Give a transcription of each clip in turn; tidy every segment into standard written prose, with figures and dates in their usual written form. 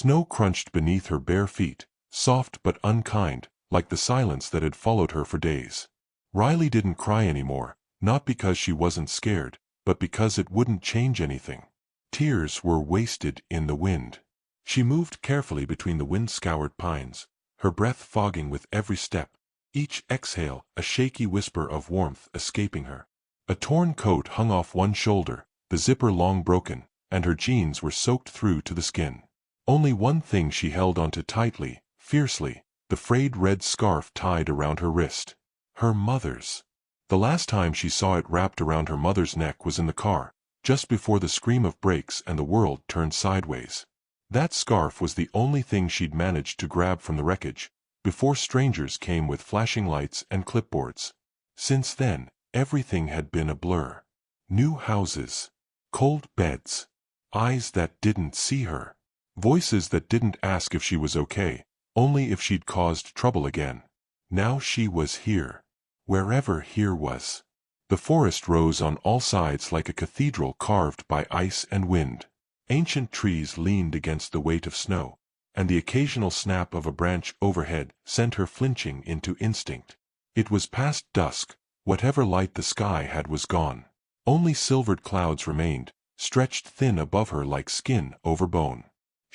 Snow crunched beneath her bare feet, soft but unkind, like the silence that had followed her for days. Riley didn't cry anymore, not because she wasn't scared, but because it wouldn't change anything. Tears were wasted in the wind. She moved carefully between the wind-scoured pines, her breath fogging with every step, each exhale a shaky whisper of warmth escaping her. A torn coat hung off one shoulder, the zipper long broken, and her jeans were soaked through to the skin. Only one thing she held onto tightly, fiercely, the frayed red scarf tied around her wrist. Her mother's. The last time she saw it wrapped around her mother's neck was in the car, just before the scream of brakes and the world turned sideways. That scarf was the only thing she'd managed to grab from the wreckage, before strangers came with flashing lights and clipboards. Since then, everything had been a blur. New houses, cold beds, eyes that didn't see her, voices that didn't ask if she was okay, only if she'd caused trouble again. Now she was here. Wherever here was. The forest rose on all sides like a cathedral carved by ice and wind. Ancient trees leaned against the weight of snow, and the occasional snap of a branch overhead sent her flinching into instinct. It was past dusk, whatever light the sky had was gone. Only silvered clouds remained, stretched thin above her like skin over bone.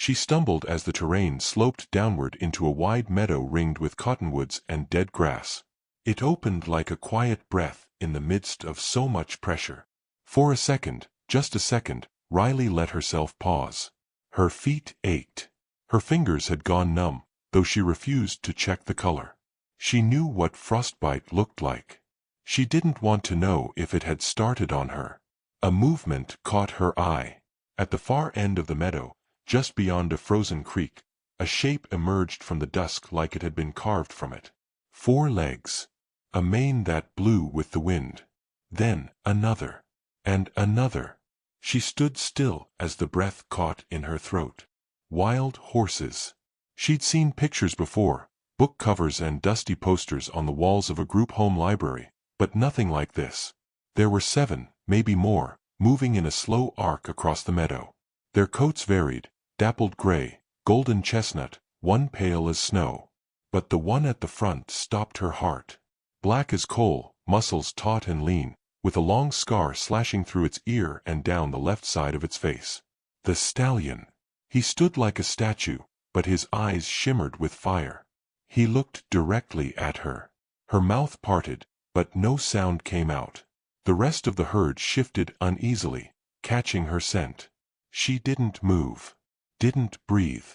She stumbled as the terrain sloped downward into a wide meadow ringed with cottonwoods and dead grass. It opened like a quiet breath in the midst of so much pressure. For a second, just a second, Riley let herself pause. Her feet ached. Her fingers had gone numb, though she refused to check the color. She knew what frostbite looked like. She didn't want to know if it had started on her. A movement caught her eye. At the far end of the meadow, just beyond a frozen creek, a shape emerged from the dusk like it had been carved from it. 4 legs. A mane that blew with the wind. Then another. And another. She stood still as the breath caught in her throat. Wild horses. She'd seen pictures before, book covers and dusty posters on the walls of a group home library, but nothing like this. There were 7, maybe more, moving in a slow arc across the meadow. Their coats varied, dappled gray, golden chestnut, one pale as snow. But the one at the front stopped her heart. Black as coal, muscles taut and lean, with a long scar slashing through its ear and down the left side of its face. The stallion. He stood like a statue, but his eyes shimmered with fire. He looked directly at her. Her mouth parted, but no sound came out. The rest of the herd shifted uneasily, catching her scent. She didn't move. Didn't breathe.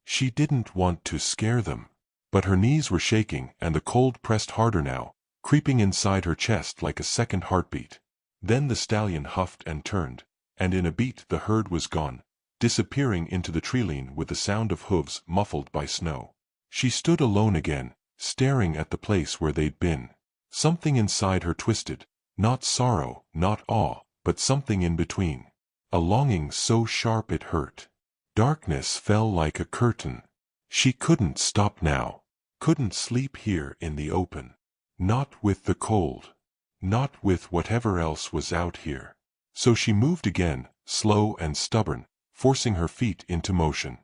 She didn't want to scare them. But her knees were shaking and the cold pressed harder now, creeping inside her chest like a second heartbeat. Then the stallion huffed and turned, and in a beat the herd was gone, disappearing into the treeline with the sound of hooves muffled by snow. She stood alone again, staring at the place where they'd been. Something inside her twisted, not sorrow, not awe, but something in between. A longing so sharp it hurt. Darkness fell like a curtain. She couldn't stop now. Couldn't sleep here in the open. Not with the cold. Not with whatever else was out here. So she moved again, slow and stubborn, forcing her feet into motion.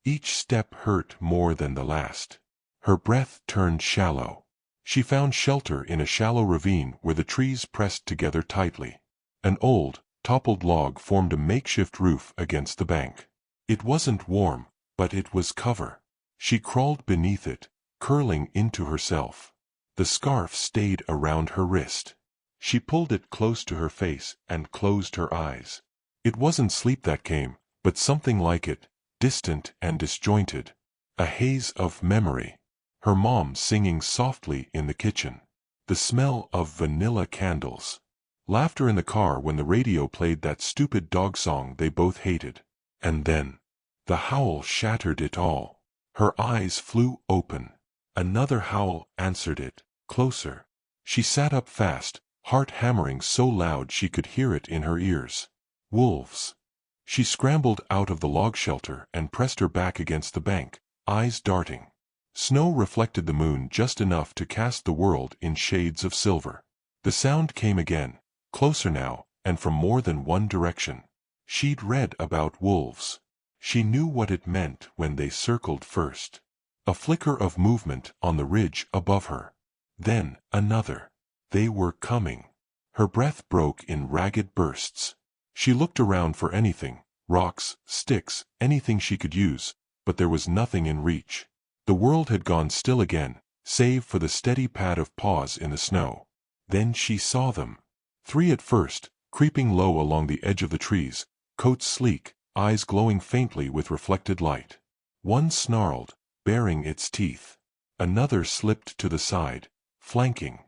Each step hurt more than the last. Her breath turned shallow. She found shelter in a shallow ravine where the trees pressed together tightly. An old, toppled log formed a makeshift roof against the bank. It wasn't warm, but it was cover. She crawled beneath it, curling into herself. The scarf stayed around her wrist. She pulled it close to her face and closed her eyes. It wasn't sleep that came, but something like it, distant and disjointed. A haze of memory. Her mom singing softly in the kitchen. The smell of vanilla candles. Laughter in the car when the radio played that stupid dog song they both hated. And then, the howl shattered it all. Her eyes flew open. Another howl answered it, closer. She sat up fast, heart hammering so loud she could hear it in her ears. Wolves. She scrambled out of the log shelter and pressed her back against the bank, eyes darting. Snow reflected the moon just enough to cast the world in shades of silver. The sound came again, closer now, and from more than one direction. She'd read about wolves. She knew what it meant when they circled first. A flicker of movement on the ridge above her. Then another. They were coming. Her breath broke in ragged bursts. She looked around for anything, rocks, sticks, anything she could use, but there was nothing in reach. The world had gone still again, save for the steady pad of paws in the snow. Then she saw them. 3 at first, creeping low along the edge of the trees, coats sleek, eyes glowing faintly with reflected light. One snarled, baring its teeth. Another slipped to the side, flanking.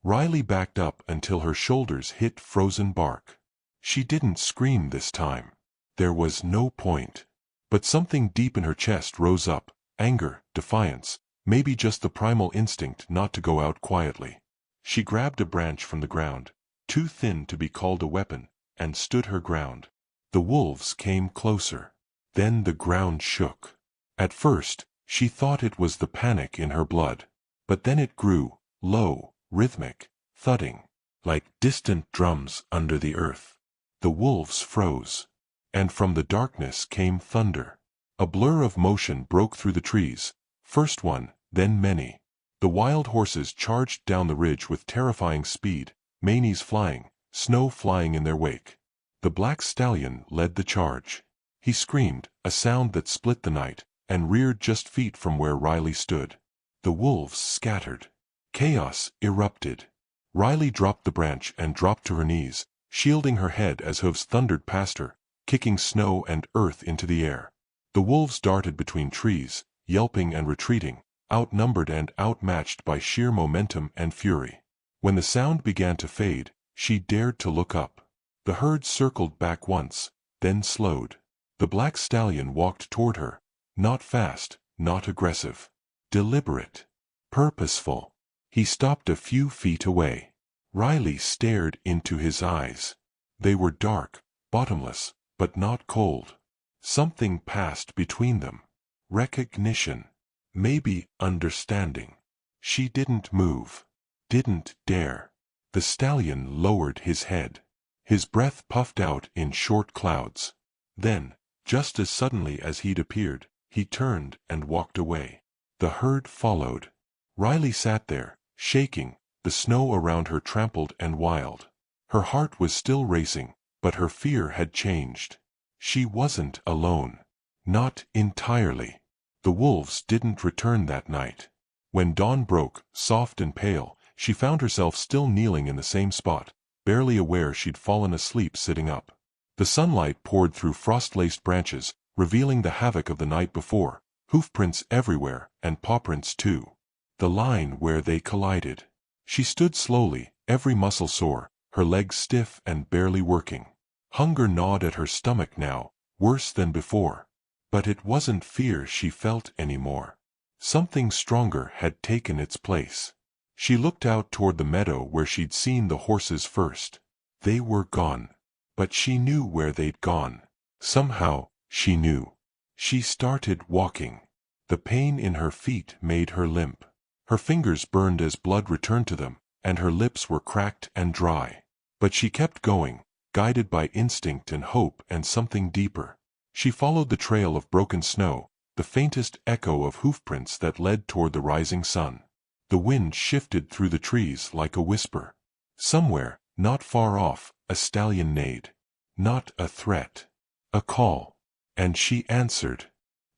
Riley backed up until her shoulders hit frozen bark. She didn't scream this time. There was no point. But something deep in her chest rose up, anger, defiance, maybe just the primal instinct not to go out quietly. She grabbed a branch from the ground, too thin to be called a weapon, and stood her ground. The wolves came closer. Then the ground shook. At first, she thought it was the panic in her blood. But then it grew, low, rhythmic, thudding, like distant drums under the earth. The wolves froze. And from the darkness came thunder. A blur of motion broke through the trees. First one, then many. The wild horses charged down the ridge with terrifying speed, manes flying, snow flying in their wake. The black stallion led the charge. He screamed, a sound that split the night, and reared just feet from where Riley stood. The wolves scattered. Chaos erupted. Riley dropped the branch and dropped to her knees, shielding her head as hooves thundered past her, kicking snow and earth into the air. The wolves darted between trees, yelping and retreating, outnumbered and outmatched by sheer momentum and fury. When the sound began to fade, she dared to look up. The herd circled back once, then slowed. The black stallion walked toward her, not fast, not aggressive. Deliberate. Purposeful. He stopped a few feet away. Riley stared into his eyes. They were dark, bottomless, but not cold. Something passed between them. Recognition. Maybe understanding. She didn't move. Didn't dare. The stallion lowered his head. His breath puffed out in short clouds. Then, just as suddenly as he'd appeared, he turned and walked away. The herd followed. Riley sat there, shaking, the snow around her trampled and wild. Her heart was still racing, but her fear had changed. She wasn't alone. Not entirely. The wolves didn't return that night. When dawn broke, soft and pale, she found herself still kneeling in the same spot, barely aware she'd fallen asleep sitting up. The sunlight poured through frost-laced branches, revealing the havoc of the night before, hoofprints everywhere, and pawprints too. The line where they collided. She stood slowly, every muscle sore, her legs stiff and barely working. Hunger gnawed at her stomach now, worse than before. But it wasn't fear she felt anymore. Something stronger had taken its place. She looked out toward the meadow where she'd seen the horses first. They were gone. But she knew where they'd gone. Somehow, she knew. She started walking. The pain in her feet made her limp. Her fingers burned as blood returned to them, and her lips were cracked and dry. But she kept going, guided by instinct and hope and something deeper. She followed the trail of broken snow, the faintest echo of hoofprints that led toward the rising sun. The wind shifted through the trees like a whisper. Somewhere, not far off, a stallion neighed. Not a threat. A call. And she answered.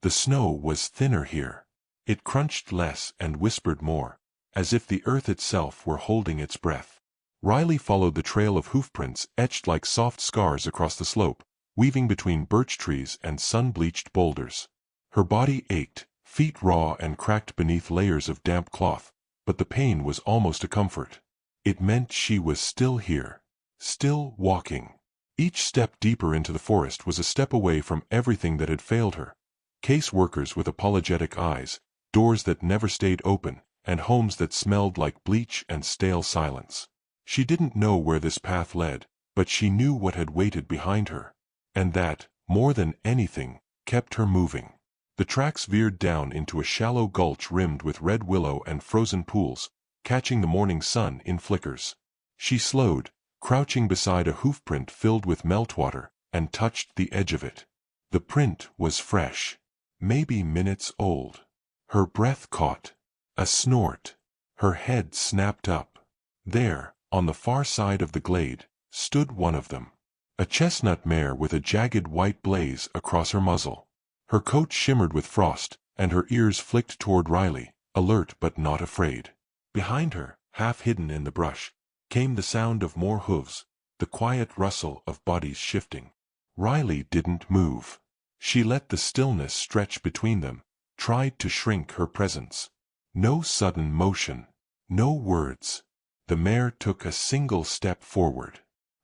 The snow was thinner here. It crunched less and whispered more, as if the earth itself were holding its breath. Riley followed the trail of hoofprints etched like soft scars across the slope, weaving between birch trees and sun-bleached boulders. Her body ached, feet raw and cracked beneath layers of damp cloth, but the pain was almost a comfort. It meant she was still here. Still walking. Each step deeper into the forest was a step away from everything that had failed her. Case workers with apologetic eyes, doors that never stayed open, and homes that smelled like bleach and stale silence. She didn't know where this path led, but she knew what had waited behind her. And that, more than anything, kept her moving. The tracks veered down into a shallow gulch rimmed with red willow and frozen pools, catching the morning sun in flickers. She slowed, crouching beside a hoofprint filled with meltwater, and touched the edge of it. The print was fresh, maybe minutes old. Her breath caught. A snort. Her head snapped up. There, on the far side of the glade, stood one of them. A chestnut mare with a jagged white blaze across her muzzle. Her coat shimmered with frost, and her ears flicked toward Riley, alert but not afraid. Behind her, half hidden in the brush, came the sound of more hooves, the quiet rustle of bodies shifting. Riley didn't move. She let the stillness stretch between them, tried to shrink her presence. No sudden motion. No words. The mare took a single step forward.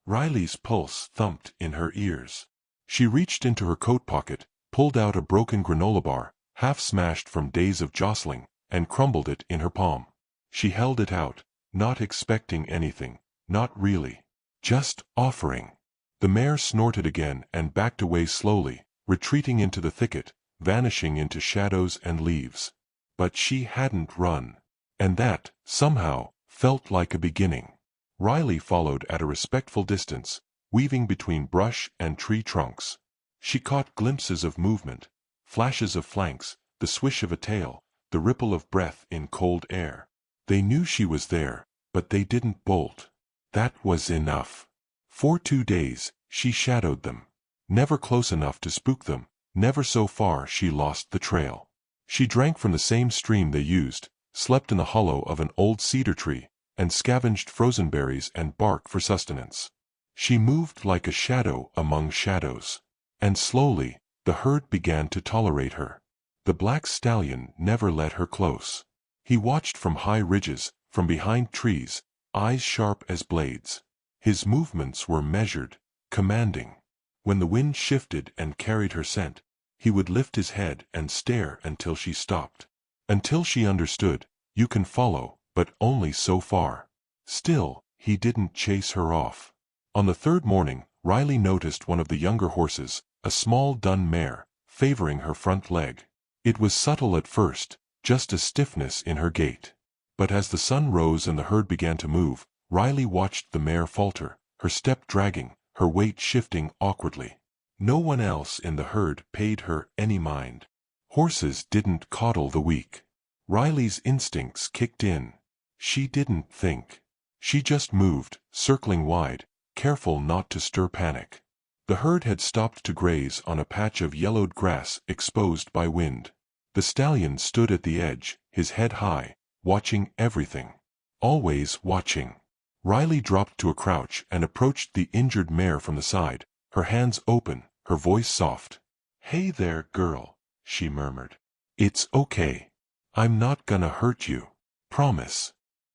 Riley's pulse thumped in her ears. She reached into her coat pocket, pulled out a broken granola bar, half smashed from days of jostling, and crumbled it in her palm. She held it out, not expecting anything, not really. Just offering. The mare snorted again and backed away slowly, retreating into the thicket, vanishing into shadows and leaves. But she hadn't run. And that, somehow, felt like a beginning. Riley followed at a respectful distance, weaving between brush and tree trunks. She caught glimpses of movement, flashes of flanks, the swish of a tail, the ripple of breath in cold air. They knew she was there, but they didn't bolt. That was enough. For 2 days, she shadowed them. Never close enough to spook them, never so far she lost the trail. She drank from the same stream they used, slept in the hollow of an old cedar tree, and scavenged frozen berries and bark for sustenance. She moved like a shadow among shadows. And slowly, the herd began to tolerate her. The black stallion never let her close. He watched from high ridges, from behind trees, eyes sharp as blades. His movements were measured, commanding. When the wind shifted and carried her scent, he would lift his head and stare until she stopped. Until she understood, you can follow, but only so far. Still, he didn't chase her off. On the third morning, Riley noticed one of the younger horses, a small dun mare, favoring her front leg. It was subtle at first, just a stiffness in her gait. But as the sun rose and the herd began to move, Riley watched the mare falter, her step dragging, her weight shifting awkwardly. No one else in the herd paid her any mind. Horses didn't coddle the weak. Riley's instincts kicked in. She didn't think. She just moved, circling wide, careful not to stir panic. The herd had stopped to graze on a patch of yellowed grass exposed by wind. The stallion stood at the edge, his head high, watching everything. Always watching. Riley dropped to a crouch and approached the injured mare from the side, her hands open, her voice soft. "Hey there, girl," she murmured. "It's okay. I'm not gonna hurt you. Promise."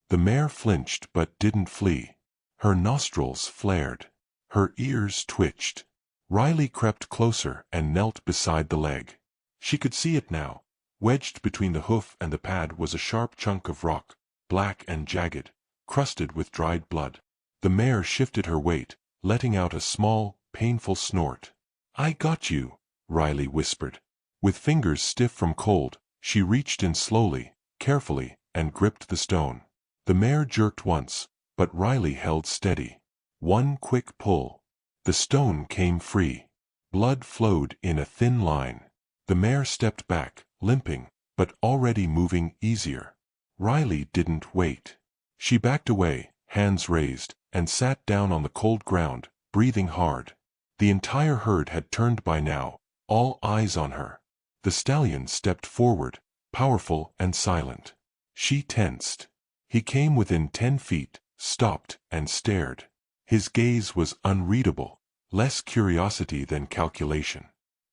The mare flinched but didn't flee. Her nostrils flared. Her ears twitched. Riley crept closer and knelt beside the leg. She could see it now. Wedged between the hoof and the pad was a sharp chunk of rock, black and jagged, crusted with dried blood. The mare shifted her weight, letting out a small, painful snort. "I got you," Riley whispered. With fingers stiff from cold, she reached in slowly, carefully, and gripped the stone. The mare jerked once, but Riley held steady. One quick pull. The stone came free. Blood flowed in a thin line. The mare stepped back, limping, but already moving easier. Riley didn't wait. She backed away, hands raised, and sat down on the cold ground, breathing hard. The entire herd had turned by now, all eyes on her. The stallion stepped forward, powerful and silent. She tensed. He came within 10 feet, stopped, and stared. His gaze was unreadable, less curiosity than calculation.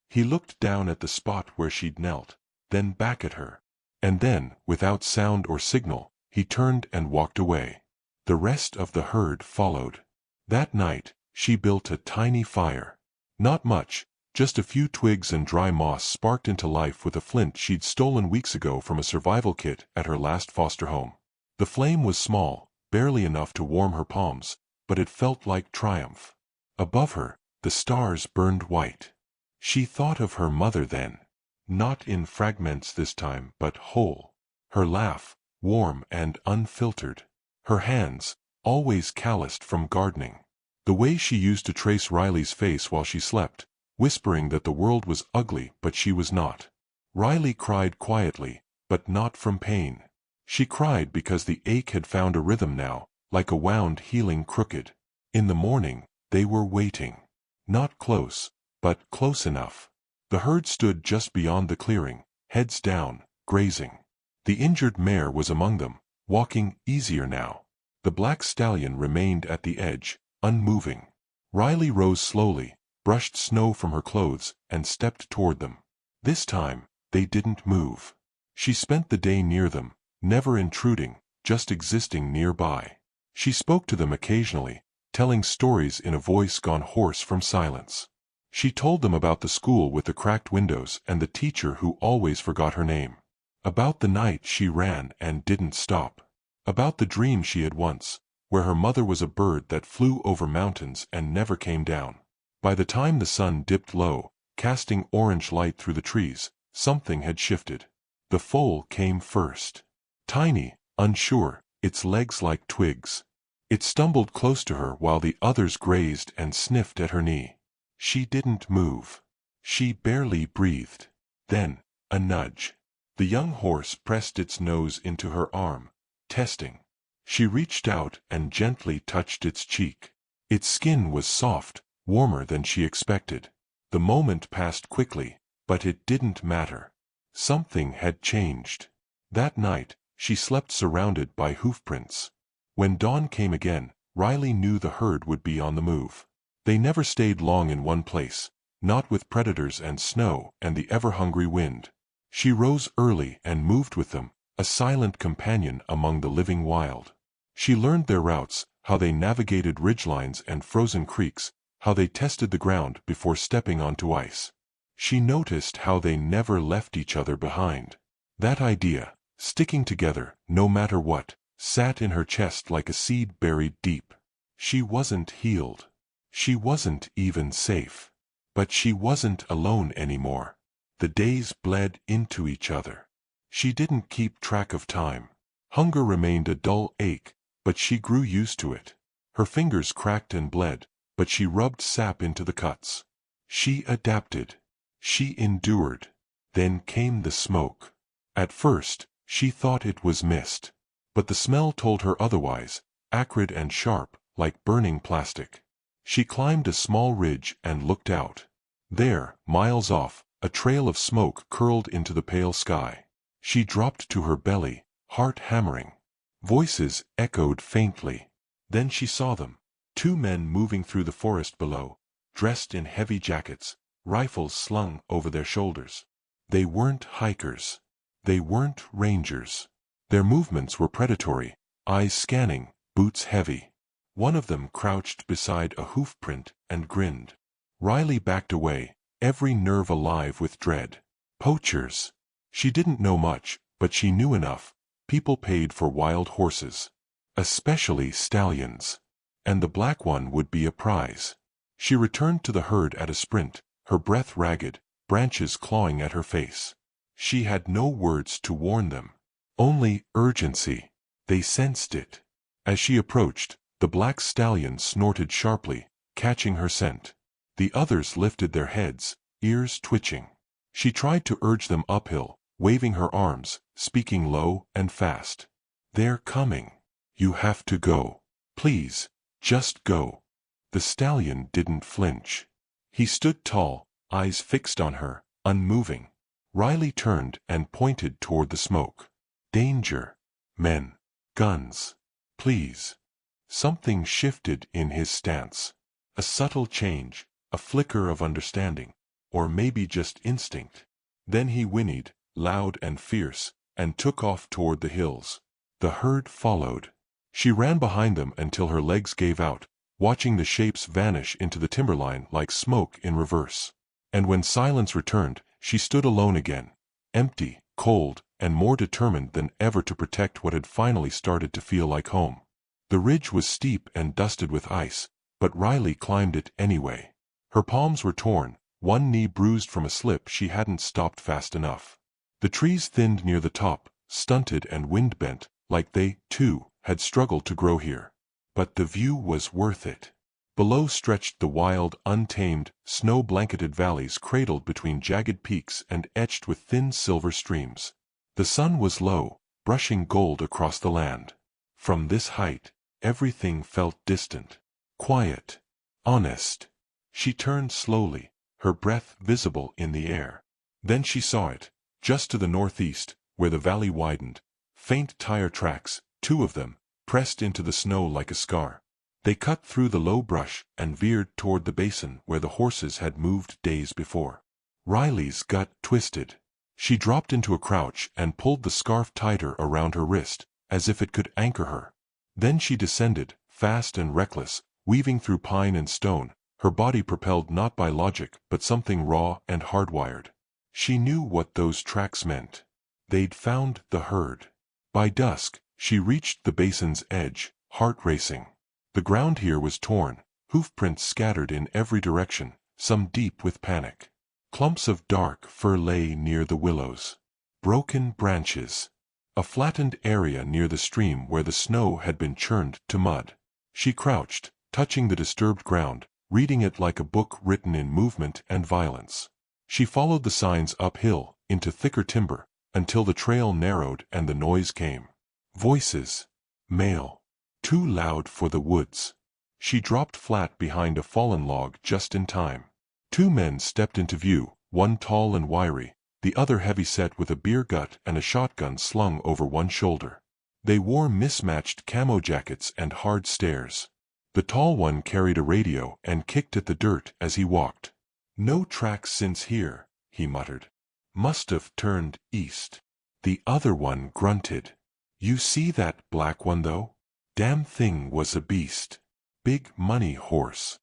He looked down at the spot where she'd knelt, then back at her. And then, without sound or signal, he turned and walked away. The rest of the herd followed. That night, she built a tiny fire. Not much, just a few twigs and dry moss sparked into life with a flint she'd stolen weeks ago from a survival kit at her last foster home. The flame was small, barely enough to warm her palms, but it felt like triumph. Above her, the stars burned white. She thought of her mother then. Not in fragments this time, but whole. Her laugh, warm and unfiltered. Her hands, always calloused from gardening. The way she used to trace Riley's face while she slept, whispering that the world was ugly but she was not. Riley cried quietly, but not from pain. She cried because the ache had found a rhythm now, like a wound healing crooked. In the morning, they were waiting. Not close, but close enough. The herd stood just beyond the clearing, heads down, grazing. The injured mare was among them, walking easier now. The black stallion remained at the edge, unmoving. Riley rose slowly, brushed snow from her clothes, and stepped toward them. This time, they didn't move. She spent the day near them, never intruding, just existing nearby. She spoke to them occasionally, telling stories in a voice gone hoarse from silence. She told them about the school with the cracked windows and the teacher who always forgot her name. About the night she ran and didn't stop. About the dream she had once, where her mother was a bird that flew over mountains and never came down. By the time the sun dipped low, casting orange light through the trees, something had shifted. The foal came first. Tiny, unsure, its legs like twigs. It stumbled close to her while the others grazed and sniffed at her knee. She didn't move. She barely breathed. Then, a nudge. The young horse pressed its nose into her arm, testing. She reached out and gently touched its cheek. Its skin was soft, warmer than she expected. The moment passed quickly, but it didn't matter. Something had changed. That night, she slept surrounded by hoofprints. When dawn came again, Riley knew the herd would be on the move. They never stayed long in one place, not with predators and snow and the ever-hungry wind. She rose early and moved with them, a silent companion among the living wild. She learned their routes, how they navigated ridgelines and frozen creeks, how they tested the ground before stepping onto ice. She noticed how they never left each other behind. That idea, sticking together, no matter what, sat in her chest like a seed buried deep. She wasn't healed. She wasn't even safe. But she wasn't alone anymore. The days bled into each other. She didn't keep track of time. Hunger remained a dull ache, but she grew used to it. Her fingers cracked and bled, but she rubbed sap into the cuts. She adapted. She endured. Then came the smoke. At first, she thought it was mist. But the smell told her otherwise, acrid and sharp, like burning plastic. She climbed a small ridge and looked out. There, miles off, a trail of smoke curled into the pale sky. She dropped to her belly, heart hammering. Voices echoed faintly. Then she saw them. 2 men moving through the forest below, dressed in heavy jackets, rifles slung over their shoulders. They weren't hikers. They weren't rangers. Their movements were predatory, eyes scanning, boots heavy. One of them crouched beside a hoofprint and grinned. Riley backed away, every nerve alive with dread. Poachers. She didn't know much, but she knew enough. People paid for wild horses. Especially stallions. And the black one would be a prize. She returned to the herd at a sprint, her breath ragged, branches clawing at her face. She had no words to warn them. Only urgency. They sensed it. As she approached, the black stallion snorted sharply, catching her scent. The others lifted their heads, ears twitching. She tried to urge them uphill, waving her arms, speaking low and fast. "They're coming. You have to go. Please, just go." The stallion didn't flinch. He stood tall, eyes fixed on her, unmoving. Riley turned and pointed toward the smoke. "Danger. Men. Guns. Please." Something shifted in his stance. A subtle change, a flicker of understanding, or maybe just instinct. Then he whinnied, loud and fierce, and took off toward the hills. The herd followed. She ran behind them until her legs gave out, watching the shapes vanish into the timberline like smoke in reverse. And when silence returned, she stood alone again, empty, cold, and more determined than ever to protect what had finally started to feel like home. The ridge was steep and dusted with ice, but Riley climbed it anyway. Her palms were torn, one knee bruised from a slip she hadn't stopped fast enough. The trees thinned near the top, stunted and wind-bent, like they, too, had struggled to grow here. But the view was worth it. Below stretched the wild, untamed, snow-blanketed valleys cradled between jagged peaks and etched with thin silver streams. The sun was low, brushing gold across the land. From this height, everything felt distant, quiet, honest. She turned slowly, her breath visible in the air. Then she saw it, just to the northeast, where the valley widened. Faint tire tracks, 2 of them, pressed into the snow like a scar. They cut through the low brush and veered toward the basin where the horses had moved days before. Riley's gut twisted. She dropped into a crouch and pulled the scarf tighter around her wrist, as if it could anchor her. Then she descended, fast and reckless, weaving through pine and stone, her body propelled not by logic but something raw and hardwired. She knew what those tracks meant. They'd found the herd. By dusk, she reached the basin's edge, heart racing. The ground here was torn, hoofprints scattered in every direction, some deep with panic. Clumps of dark fur lay near the willows. Broken branches. A flattened area near the stream where the snow had been churned to mud. She crouched, touching the disturbed ground, reading it like a book written in movement and violence. She followed the signs uphill, into thicker timber, until the trail narrowed and the noise came. Voices. Male. Too loud for the woods. She dropped flat behind a fallen log just in time. 2 men stepped into view, one tall and wiry, the other heavy-set with a beer gut and a shotgun slung over one shoulder. They wore mismatched camo jackets and hard stares. The tall one carried a radio and kicked at the dirt as he walked. "No tracks since here," he muttered. "Must have turned east." The other one grunted. "You see that black one though? Damn thing was a beast. Big money horse.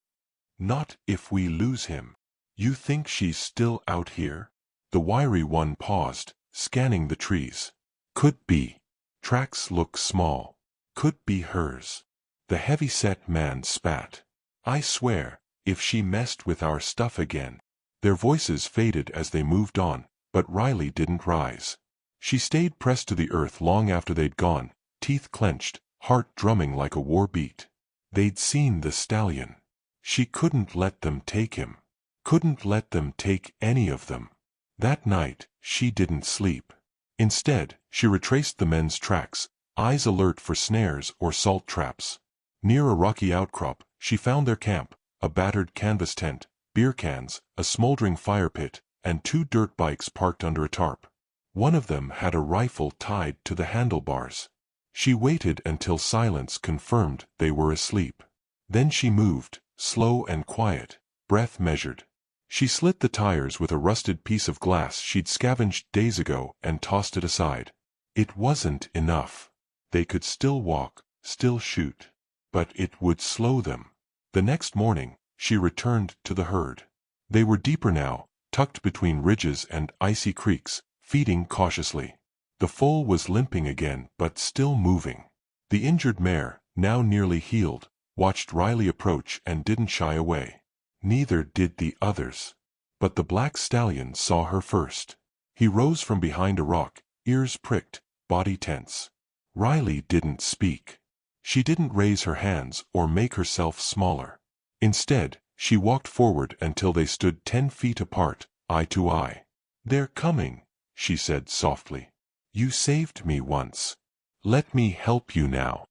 Not if we lose him. You think she's still out here?" The wiry one paused, scanning the trees. "Could be. Tracks look small. Could be hers." The heavy-set man spat. "I swear, if she messed with our stuff again." Their voices faded as they moved on, but Riley didn't rise. She stayed pressed to the earth long after they'd gone, teeth clenched, heart drumming like a war beat. They'd seen the stallion. She couldn't let them take him. Couldn't let them take any of them. That night, she didn't sleep. Instead, she retraced the men's tracks, eyes alert for snares or salt traps. Near a rocky outcrop, she found their camp, a battered canvas tent, beer cans, a smoldering fire pit, and 2 dirt bikes parked under a tarp. One of them had a rifle tied to the handlebars. She waited until silence confirmed they were asleep. Then she moved, slow and quiet, breath measured. She slit the tires with a rusted piece of glass she'd scavenged days ago and tossed it aside. It wasn't enough. They could still walk, still shoot. But it would slow them. The next morning, she returned to the herd. They were deeper now, tucked between ridges and icy creeks, feeding cautiously. The foal was limping again but still moving. The injured mare, now nearly healed, watched Riley approach and didn't shy away. Neither did the others. But the black stallion saw her first. He rose from behind a rock, ears pricked, body tense. Riley didn't speak. She didn't raise her hands or make herself smaller. Instead, she walked forward until they stood 10 feet apart, eye to eye. "They're coming," she said softly. "You saved me once. Let me help you now."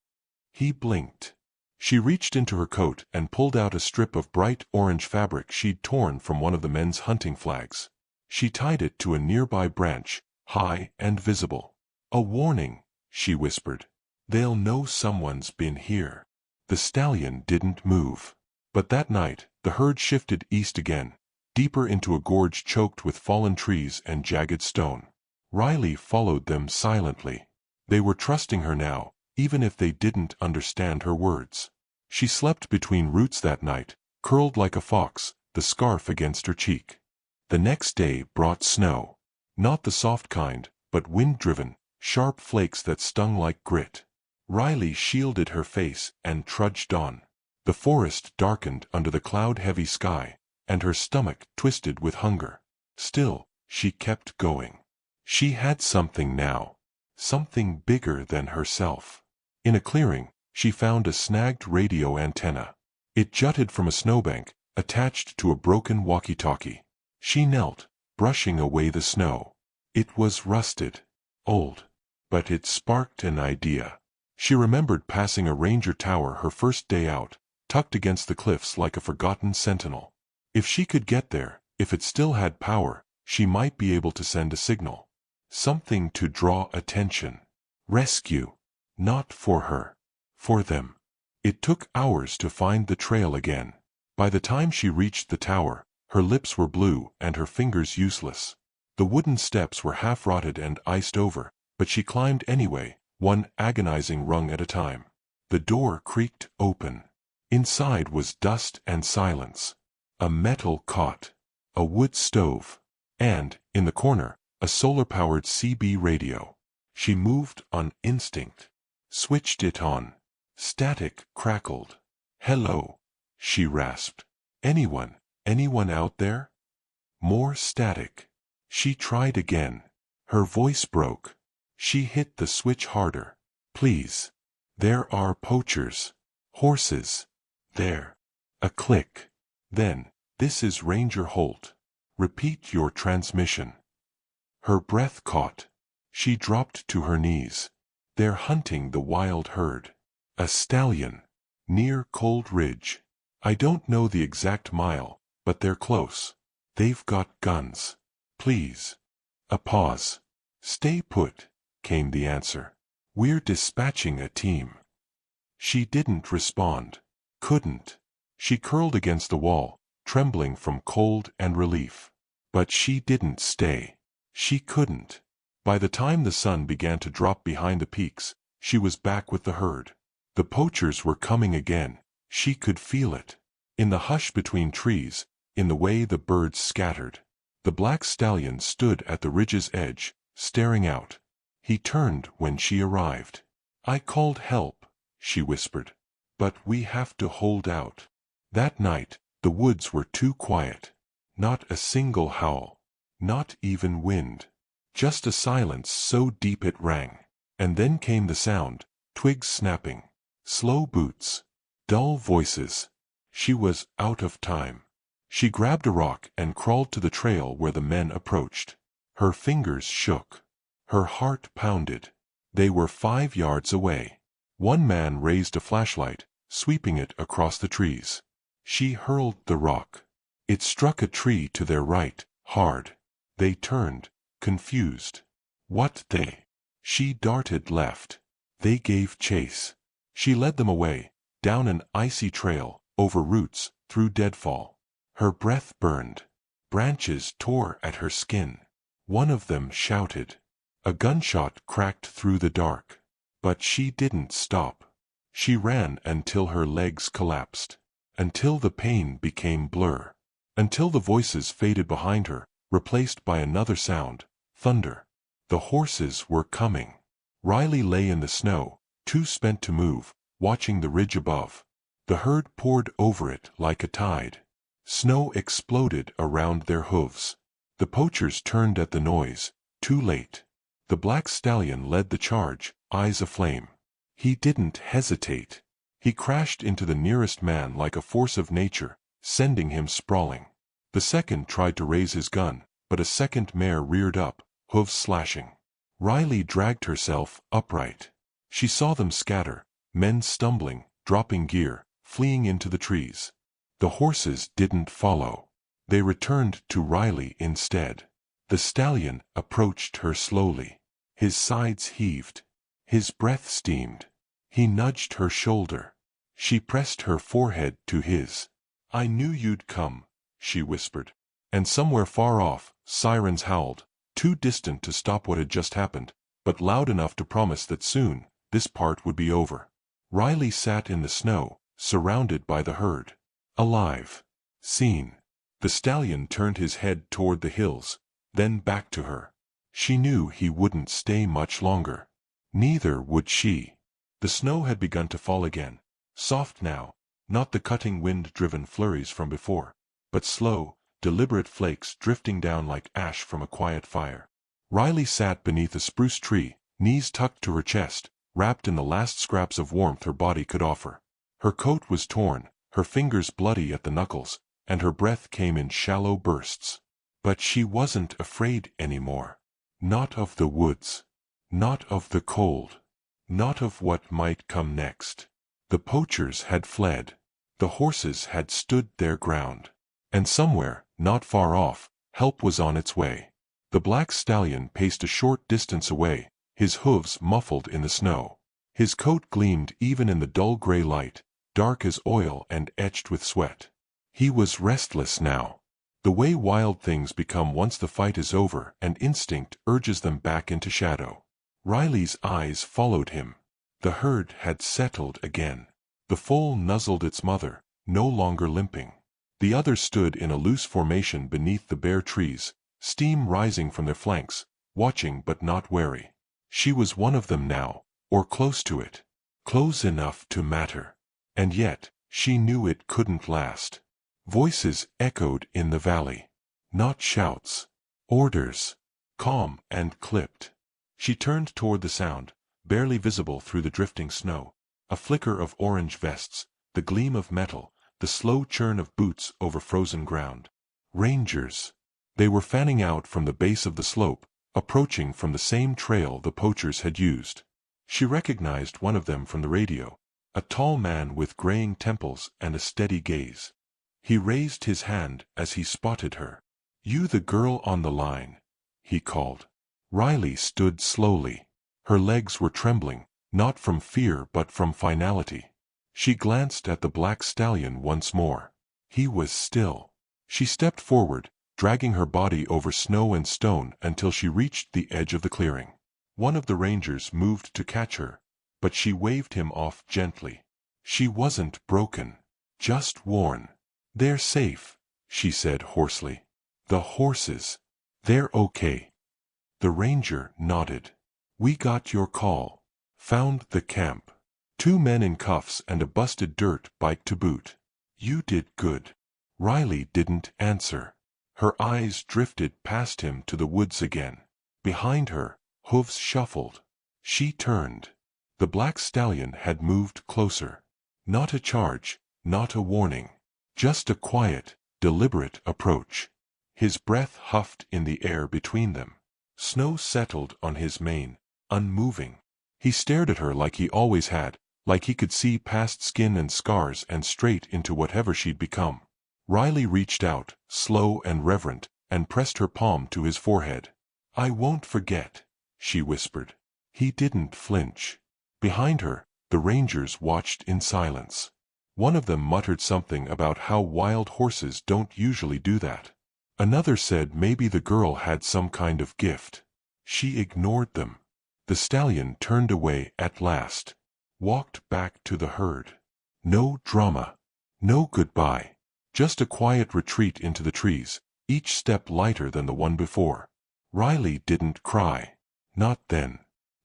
He blinked. She reached into her coat and pulled out a strip of bright orange fabric she'd torn from one of the men's hunting flags. She tied it to a nearby branch, high and visible. "A warning," she whispered. "They'll know someone's been here." The stallion didn't move. But that night, the herd shifted east again, deeper into a gorge choked with fallen trees and jagged stone. Riley followed them silently. They were trusting her now, even if they didn't understand her words. She slept between roots that night, curled like a fox, the scarf against her cheek. The next day brought snow. Not the soft kind, but wind-driven, sharp flakes that stung like grit. Riley shielded her face and trudged on. The forest darkened under the cloud-heavy sky, and her stomach twisted with hunger. Still, she kept going. She had something now. Something bigger than herself. In a clearing, she found a snagged radio antenna. It jutted from a snowbank, attached to a broken walkie-talkie. She knelt, brushing away the snow. It was rusted, old, but it sparked an idea. She remembered passing a ranger tower her first day out, tucked against the cliffs like a forgotten sentinel. If she could get there, if it still had power, she might be able to send a signal. Something to draw attention. Rescue. Not for her. For them. It took hours to find the trail again. By the time she reached the tower, her lips were blue and her fingers useless. The wooden steps were half-rotted and iced over, but she climbed anyway, one agonizing rung at a time. The door creaked open. Inside was dust and silence. A metal cot. A wood stove. And, in the corner, a solar-powered CB radio. She moved on instinct. Switched it on. Static crackled. "Hello," she rasped. Anyone out there?" More static. She tried again. Her voice broke. She hit the switch harder. "Please. There are poachers. Horses. There." A click. Then, "This is Ranger Holt. Repeat your transmission." Her breath caught. She dropped to her knees. "They're hunting the wild herd. A stallion. Near Cold Ridge. I don't know the exact mile, but they're close. They've got guns. Please." A pause. "Stay put," came the answer. "We're dispatching a team." She didn't respond. Couldn't. She curled against the wall, trembling from cold and relief. But she didn't stay. She couldn't. By the time the sun began to drop behind the peaks, she was back with the herd. The poachers were coming again. She could feel it. In the hush between trees, in the way the birds scattered. The black stallion stood at the ridge's edge, staring out. He turned when she arrived. "I called help," she whispered. "But we have to hold out." That night, the woods were too quiet. Not a single howl. Not even wind. Just a silence so deep it rang. And then came the sound, twigs snapping. Slow boots. Dull voices. She was out of time. She grabbed a rock and crawled to the trail where the men approached. Her fingers shook. Her heart pounded. They were 5 yards away. One man raised a flashlight, sweeping it across the trees. She hurled the rock. It struck a tree to their right, hard. They turned, confused. What they? She darted left. They gave chase. She led them away, down an icy trail, over roots, through deadfall. Her breath burned. Branches tore at her skin. One of them shouted. A gunshot cracked through the dark. But she didn't stop. She ran until her legs collapsed. Until the pain became blur. Until the voices faded behind her, replaced by another sound, thunder. The horses were coming. Riley lay in the snow, too spent to move, watching the ridge above. The herd poured over it like a tide. Snow exploded around their hooves. The poachers turned at the noise, too late. The black stallion led the charge, eyes aflame. He didn't hesitate. He crashed into the nearest man like a force of nature, sending him sprawling. The second tried to raise his gun, but a second mare reared up, hooves slashing. Riley dragged herself upright. She saw them scatter, men stumbling, dropping gear, fleeing into the trees. The horses didn't follow. They returned to Riley instead. The stallion approached her slowly. His sides heaved. His breath steamed. He nudged her shoulder. She pressed her forehead to his. "I knew you'd come," she whispered. And somewhere far off, sirens howled, too distant to stop what had just happened, but loud enough to promise that soon, this part would be over. Riley sat in the snow, surrounded by the herd. Alive. Seen. The stallion turned his head toward the hills, then back to her. She knew he wouldn't stay much longer. Neither would she. The snow had begun to fall again. Soft now, not the cutting wind-driven flurries from before, but slow, deliberate flakes drifting down like ash from a quiet fire. Riley sat beneath a spruce tree, knees tucked to her chest, wrapped in the last scraps of warmth her body could offer. Her coat was torn, her fingers bloody at the knuckles, and her breath came in shallow bursts. But she wasn't afraid anymore. Not of the woods. Not of the cold. Not of what might come next. The poachers had fled. The horses had stood their ground. And somewhere, not far off, help was on its way. The black stallion paced a short distance away, his hooves muffled in the snow. His coat gleamed even in the dull gray light, dark as oil and etched with sweat. He was restless now. The way wild things become once the fight is over and instinct urges them back into shadow. Riley's eyes followed him. The herd had settled again. The foal nuzzled its mother, no longer limping. The others stood in a loose formation beneath the bare trees, steam rising from their flanks, watching but not wary. She was one of them now, or close to it. Close enough to matter. And yet, she knew it couldn't last. Voices echoed in the valley. Not shouts. Orders. Calm and clipped. She turned toward the sound, barely visible through the drifting snow. A flicker of orange vests, the gleam of metal, the slow churn of boots over frozen ground. Rangers. They were fanning out from the base of the slope, approaching from the same trail the poachers had used. She recognized one of them from the radio, a tall man with graying temples and a steady gaze. He raised his hand as he spotted her. "You the girl on the line," he called. Riley stood slowly. Her legs were trembling, not from fear but from finality. She glanced at the black stallion once more. He was still. She stepped forward, dragging her body over snow and stone until she reached the edge of the clearing. One of the rangers moved to catch her, but she waved him off gently. She wasn't broken, just worn. "They're safe," she said hoarsely. "The horses. They're okay." The ranger nodded. "We got your call. Found the camp. 2 men in cuffs and a busted dirt bike to boot. You did good." Riley didn't answer. Her eyes drifted past him to the woods again. Behind her, hooves shuffled. She turned. The black stallion had moved closer. Not a charge, not a warning. Just a quiet, deliberate approach. His breath huffed in the air between them. Snow settled on his mane, unmoving. He stared at her like he always had, like he could see past skin and scars and straight into whatever she'd become. Riley reached out, slow and reverent, and pressed her palm to his forehead. "I won't forget," she whispered. He didn't flinch. Behind her, the rangers watched in silence. One of them muttered something about how wild horses don't usually do that. Another said maybe the girl had some kind of gift. She ignored them. The stallion turned away at last. Walked back to the herd. No drama. No goodbye. Just a quiet retreat into the trees, each step lighter than the one before. Riley didn't cry. Not then.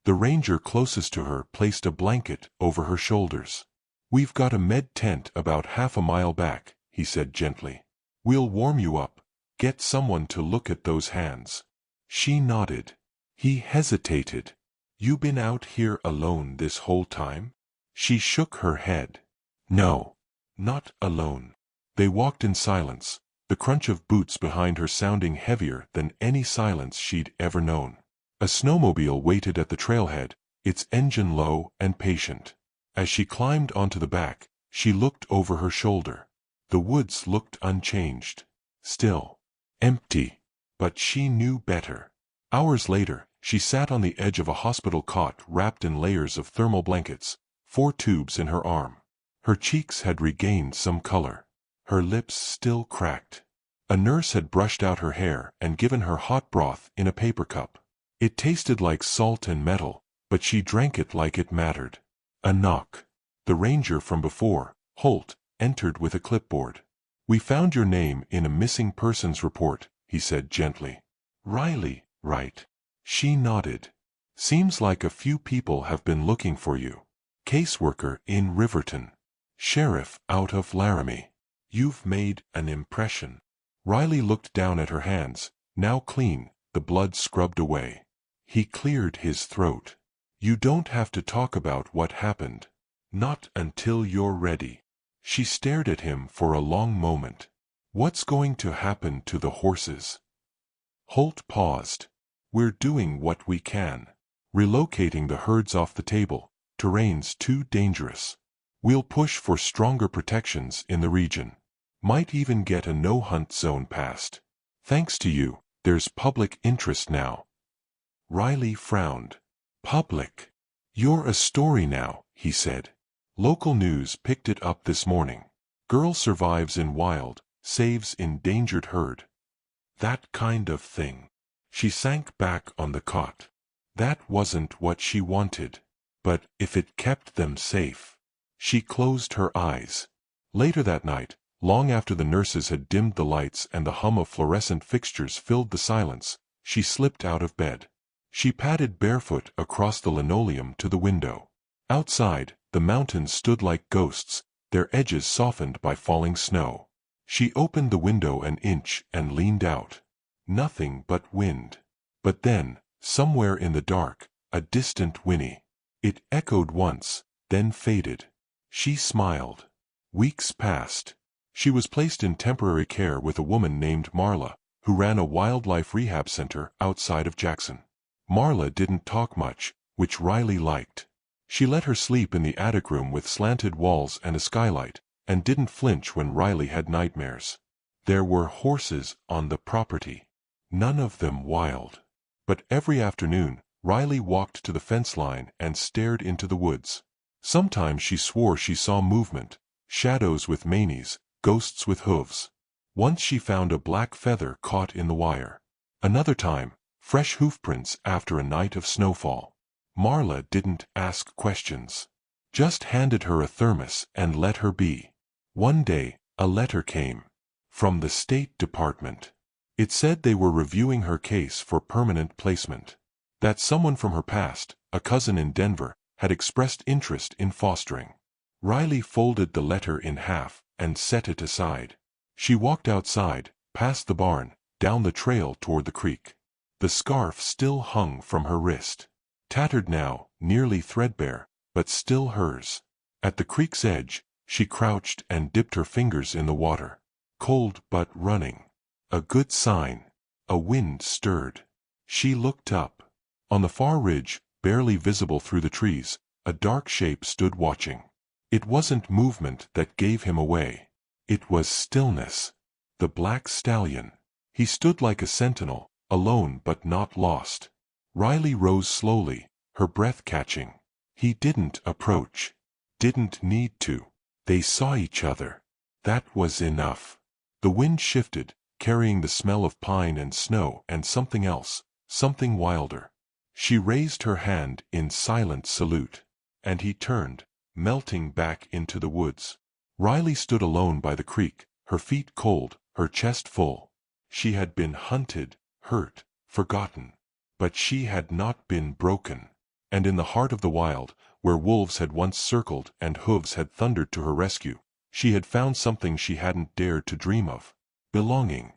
The ranger closest to her placed a blanket over her shoulders. "We've got a med tent about half a mile back," he said gently. "We'll warm you up. Get someone to look at those hands." She nodded. He hesitated. "You been out here alone this whole time?" She shook her head. "No. Not alone." They walked in silence, the crunch of boots behind her sounding heavier than any silence she'd ever known. A snowmobile waited at the trailhead, its engine low and patient. As she climbed onto the back, she looked over her shoulder. The woods looked unchanged. Still. Empty. But she knew better. Hours later, she sat on the edge of a hospital cot wrapped in layers of thermal blankets, 4 tubes in her arm. Her cheeks had regained some color. Her lips still cracked. A nurse had brushed out her hair and given her hot broth in a paper cup. It tasted like salt and metal, but she drank it like it mattered. A knock. The ranger from before, Holt, entered with a clipboard. "We found your name in a missing persons report," he said gently. "Riley, right?" She nodded. "Seems like a few people have been looking for you. Caseworker in Riverton. Sheriff out of Laramie. You've made an impression." Riley looked down at her hands, now clean, the blood scrubbed away. He cleared his throat. "You don't have to talk about what happened. Not until you're ready." She stared at him for a long moment. What's going to happen to the horses? Holt paused. We're doing what we can. Relocating the herds off the table. Terrain's too dangerous. We'll push for stronger protections in the region. Might even get a no-hunt zone passed. Thanks to you, there's public interest now. Riley frowned. Public? You're a story now, he said. Local news picked it up this morning. Girl survives in wild, saves endangered herd. That kind of thing. She sank back on the cot. That wasn't what she wanted. But if it kept them safe. She closed her eyes. Later that night, long after the nurses had dimmed the lights and the hum of fluorescent fixtures filled the silence, she slipped out of bed. She padded barefoot across the linoleum to the window. Outside, the mountains stood like ghosts, their edges softened by falling snow. She opened the window an inch and leaned out. Nothing but wind. But then, somewhere in the dark, a distant whinny. It echoed once, then faded. She smiled. Weeks passed. She was placed in temporary care with a woman named Marla, who ran a wildlife rehab center outside of Jackson. Marla didn't talk much, which Riley liked. She let her sleep in the attic room with slanted walls and a skylight, and didn't flinch when Riley had nightmares. There were horses on the property. None of them wild. But every afternoon, Riley walked to the fence line and stared into the woods. Sometimes she swore she saw movement, shadows with manes, ghosts with hooves. Once she found a black feather caught in the wire. Another time, fresh hoofprints after a night of snowfall. Marla didn't ask questions. Just handed her a thermos and let her be. One day, a letter came. From the State Department. It said they were reviewing her case for permanent placement. That someone from her past, a cousin in Denver, had expressed interest in fostering. Riley folded the letter in half and set it aside. She walked outside, past the barn, down the trail toward the creek. The scarf still hung from her wrist. Tattered now, nearly threadbare, but still hers. At the creek's edge, she crouched and dipped her fingers in the water. Cold but running. A good sign. A wind stirred. She looked up. On the far ridge, barely visible through the trees, a dark shape stood watching. It wasn't movement that gave him away. It was stillness. The black stallion. He stood like a sentinel, alone but not lost. Riley rose slowly, her breath catching. He didn't approach. Didn't need to. They saw each other. That was enough. The wind shifted, carrying the smell of pine and snow and something else, something wilder. She raised her hand in silent salute. And he turned, melting back into the woods. Riley stood alone by the creek, her feet cold, her chest full. She had been hunted, hurt, forgotten. But she had not been broken. And in the heart of the wild, where wolves had once circled and hooves had thundered to her rescue, she had found something she hadn't dared to dream of. Belonging.